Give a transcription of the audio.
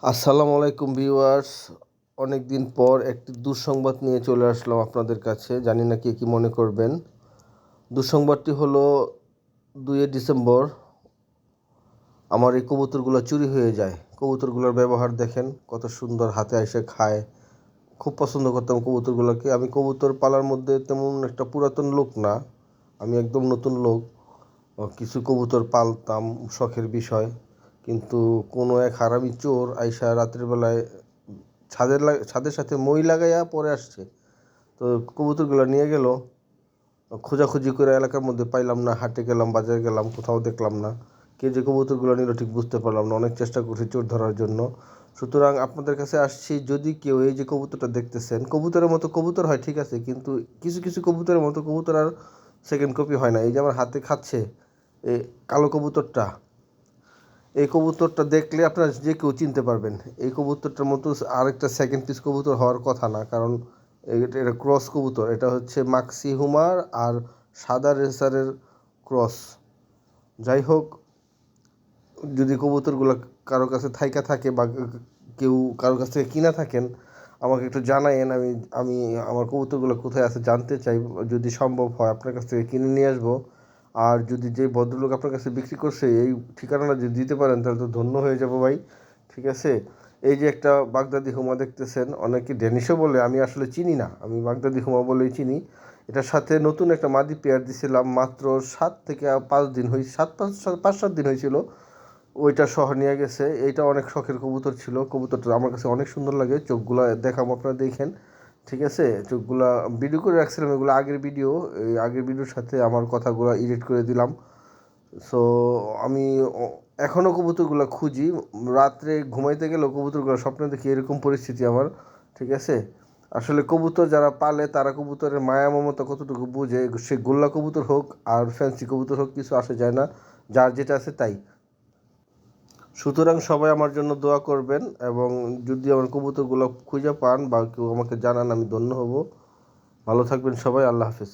আসসালামু আলাইকুম ভিউয়ার্স। অনেক দিন পর একটি দুঃসংবাদ নিয়ে চলে আসলাম আপনাদের কাছে। জানি না কে কী মনে করবেন। দুঃসংবাদটি হলো 2 ডিসেম্বর আমার এই কবুতরগুলো চুরি হয়ে যায়। কবুতরগুলোর ব্যবহার দেখেন, কত সুন্দর, হাতে এসে খায়। খুব পছন্দ করতাম কবুতরগুলোকে। আমি কবুতর পালার মধ্যে তেমন একটা পুরাতন লোক না, আমি একদম নতুন লোক। কিছু কবুতর পালতাম, শখের বিষয়। কিন্তু কোনো এক হারামি চোর আইসা রাতের বেলায় ছাদের সাথে মই লাগাইয়া পরে আসছে। তো কবুতরগুলো নিয়ে গেল। খোঁজাখুঁজি করে এলাকার মধ্যে পাইলাম না, হাটে গেলাম, বাজারে গেলাম, কোথাও দেখলাম না। কে যে কবুতরগুলো নিল ঠিক বুঝতে পারলাম না। অনেক চেষ্টা করছি চোর ধরার জন্য। সুতরাং আপনাদের কাছে আসছি, যদি কেউ এই যে কবুতরটা দেখতেছেন, কবুতরের মতো কবুতর হয় ঠিক আছে, কিন্তু কিছু কিছু কবুতরের মতো কবুতর আর সেকেন্ড কপি হয় না। এই যে আমার হাতে খাচ্ছে এই কালো কবুতরটা, এই কবুতরটা দেখলে আপনারা যে কেউ চিনতে পারবেন। এই কবুতরটার মতো আরেকটা সেকেন্ড পিস কবুতর হওয়ার কথা না, কারণ এটা ক্রস কবুতর। এটা হচ্ছে মাক্সি হুমার আর সাদা রেসারের ক্রস। যাই হোক, যদি কবুতরগুলো কারো কাছে থাইকা থাকে বা কেউ কারোর কাছ থেকে কিনা থাকেন, আমাকে একটু জানায়েন। আমি আমি আমার কবুতরগুলো কোথায় আছে জানতে চাই। যদি সম্ভব হয় আপনার কাছ থেকে কিনে নিয়ে আসবো। আর যদি যে ভদ্রলোক আপনার কাছে বিক্রি করছে এই ঠিকানাটা যদি দিতে পারেন তাহলে তো ধন্য হয়ে যাব ভাই। ঠিক আছে। এই যে একটা বাগদাদি হুমা দেখতেছেন, অনেকে ডেনিশও বলে, আমি আসলে চিনি না, আমি বাগদাদি হুমা বলেই চিনি। এটার সাথে নতুন একটা মাদি পেয়ার দিছিলাম, মাত্র 7 থেকে 5 দিন হয়েছে, 5-7 দিন হয়েছিল। ওইটা সহ নিয়ে গেছে। এইটা অনেক শখের কবুতর ছিল। কবুতরটা আমার কাছে অনেক সুন্দর লাগে। চোখগুলা দেখাবো, আপনারা দেখেন। ঠিক আছে, চোখগুলা ভিডিও করে রাখছিলাম, এগুলো আগের ভিডিও। এই আগের ভিডিওর সাথে আমার কথাগুলো এডিট করে দিলাম। সো আমি এখনও কবুতরগুলো খুঁজি। রাত্রে ঘুমাইতে গেলেও কবুতরগুলো স্বপ্নে দেখি, এরকম পরিস্থিতি আমার। ঠিক আছে। আসলে কবুতর যারা পালে তারা কবুতরের মায়া মমতা কতটুকু বুঝে। সে গোল্লা কবুতর হোক আর ফ্যান্সি কবুতর হোক, কিছু আসে যায় না, যার যেটা আছে তাই। সুতরাং সবাই আমার জন্য দোয়া করবেন, এবং যদি আমার কবুতরগুলো খুঁজে পান বা কেউ আমাকে জানান, আমি ধন্য হব। ভালো থাকবেন সবাই। আল্লাহ হাফেজ।